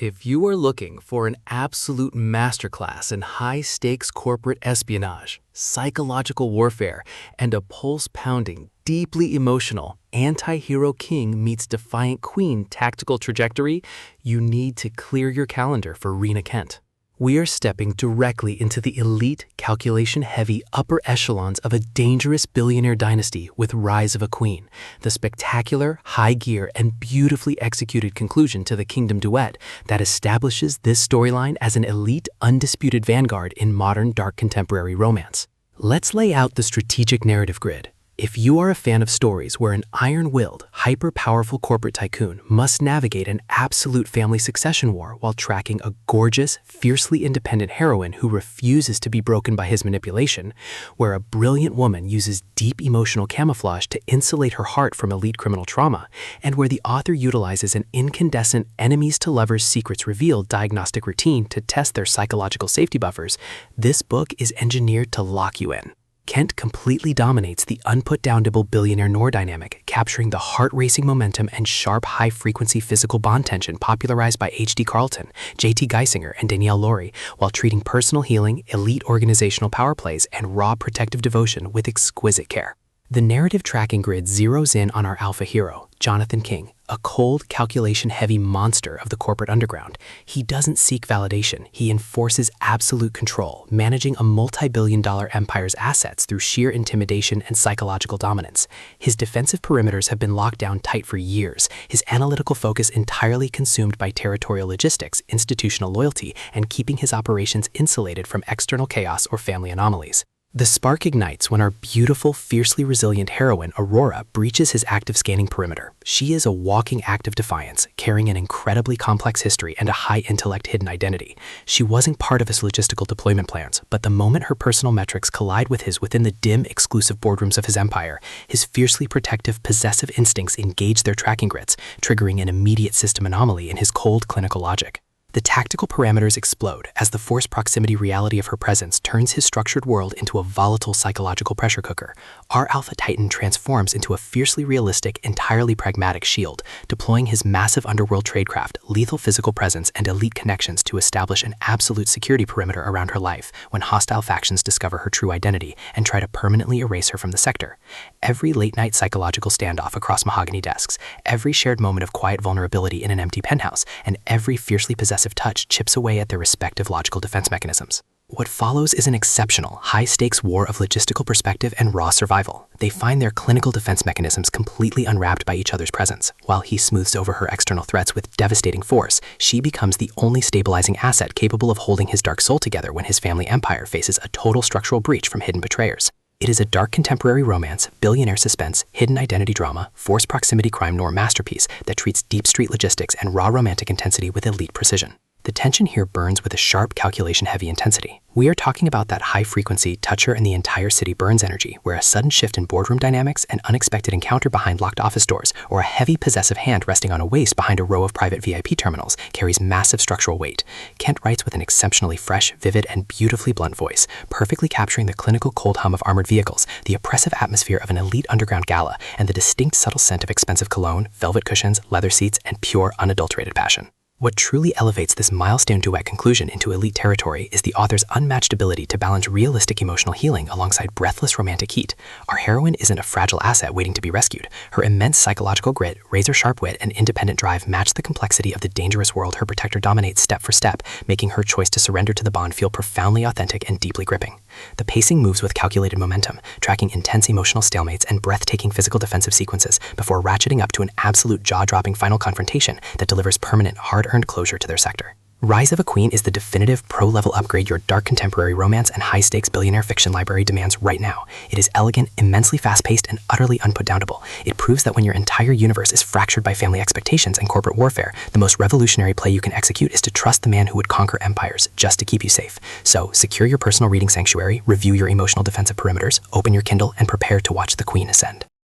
If you are looking for an absolute masterclass in high-stakes corporate espionage, psychological warfare, and a pulse-pounding, deeply emotional, anti-hero king meets defiant queen tactical trajectory, you need to clear your calendar for Rina Kent. We are stepping directly into the elite, calculation-heavy upper echelons of a dangerous billionaire dynasty with Rise of a Queen, the spectacular, high-gear, and beautifully executed conclusion to the Kingdom duet that establishes this storyline as an elite, undisputed vanguard in modern dark contemporary romance. Let's lay out the strategic narrative grid. If you are a fan of stories where an iron-willed, hyper-powerful corporate tycoon must navigate an absolute family succession war while tracking a gorgeous, fiercely independent heroine who refuses to be broken by his manipulation, where a brilliant woman uses deep emotional camouflage to insulate her heart from elite criminal trauma, and where the author utilizes an incandescent enemies-to-lovers secrets revealed diagnostic routine to test their psychological safety buffers, this book is engineered to lock you in. Kent completely dominates the unput-downable billionaire noir dynamic, capturing the heart-racing momentum and sharp, high-frequency physical bond tension popularized by H.D. Carlton, J.T. Geisinger, and Danielle Laurie, while treating personal healing, elite organizational power plays, and raw protective devotion with exquisite care. The narrative tracking grid zeroes in on our alpha hero, Jonathan King, a cold, calculation-heavy monster of the corporate underground. He doesn't seek validation, he enforces absolute control, managing a multi-billion-dollar empire's assets through sheer intimidation and psychological dominance. His defensive perimeters have been locked down tight for years, his analytical focus entirely consumed by territorial logistics, institutional loyalty, and keeping his operations insulated from external chaos or family anomalies. The spark ignites when our beautiful, fiercely resilient heroine, Aurora, breaches his active scanning perimeter. She is a walking act of defiance, carrying an incredibly complex history and a high-intellect hidden identity. She wasn't part of his logistical deployment plans, but the moment her personal metrics collide with his within the dim, exclusive boardrooms of his empire, his fiercely protective, possessive instincts engage their tracking grids, triggering an immediate system anomaly in his cold, clinical logic. The tactical parameters explode as the forced proximity reality of her presence turns his structured world into a volatile psychological pressure cooker. Our Alpha Titan transforms into a fiercely realistic, entirely pragmatic shield, deploying his massive underworld tradecraft, lethal physical presence, and elite connections to establish an absolute security perimeter around her life when hostile factions discover her true identity and try to permanently erase her from the sector. Every late-night psychological standoff across mahogany desks, every shared moment of quiet vulnerability in an empty penthouse, and every fiercely possessive touch chips away at their respective logical defense mechanisms. What follows is an exceptional, high-stakes war of logistical perspective and raw survival. They find their clinical defense mechanisms completely unwrapped by each other's presence. While he smooths over her external threats with devastating force, she becomes the only stabilizing asset capable of holding his dark soul together when his family empire faces a total structural breach from hidden betrayers. It is a dark contemporary romance, billionaire suspense, hidden identity drama, forced proximity crime noir masterpiece that treats deep street logistics and raw romantic intensity with elite precision. The tension here burns with a sharp, calculation-heavy intensity. We are talking about that high-frequency, toucher and the entire city burns energy, where a sudden shift in boardroom dynamics, an unexpected encounter behind locked office doors, or a heavy possessive hand resting on a waist behind a row of private VIP terminals carries massive structural weight. Kent writes with an exceptionally fresh, vivid, and beautifully blunt voice, perfectly capturing the clinical cold hum of armored vehicles, the oppressive atmosphere of an elite underground gala, and the distinct subtle scent of expensive cologne, velvet cushions, leather seats, and pure, unadulterated passion. What truly elevates this milestone duet conclusion into elite territory is the author's unmatched ability to balance realistic emotional healing alongside breathless romantic heat. Our heroine isn't a fragile asset waiting to be rescued. Her immense psychological grit, razor-sharp wit, and independent drive match the complexity of the dangerous world her protector dominates step for step, making her choice to surrender to the bond feel profoundly authentic and deeply gripping. The pacing moves with calculated momentum, tracking intense emotional stalemates and breathtaking physical defensive sequences before ratcheting up to an absolute jaw-dropping final confrontation that delivers permanent, hard-earned closure to their sector. Rise of a Queen is the definitive pro-level upgrade your dark contemporary romance and high-stakes billionaire fiction library demands right now. It is elegant, immensely fast-paced, and utterly unputdownable. It proves that when your entire universe is fractured by family expectations and corporate warfare, the most revolutionary play you can execute is to trust the man who would conquer empires just to keep you safe. So, secure your personal reading sanctuary, review your emotional defensive perimeters, open your Kindle, and prepare to watch the Queen ascend.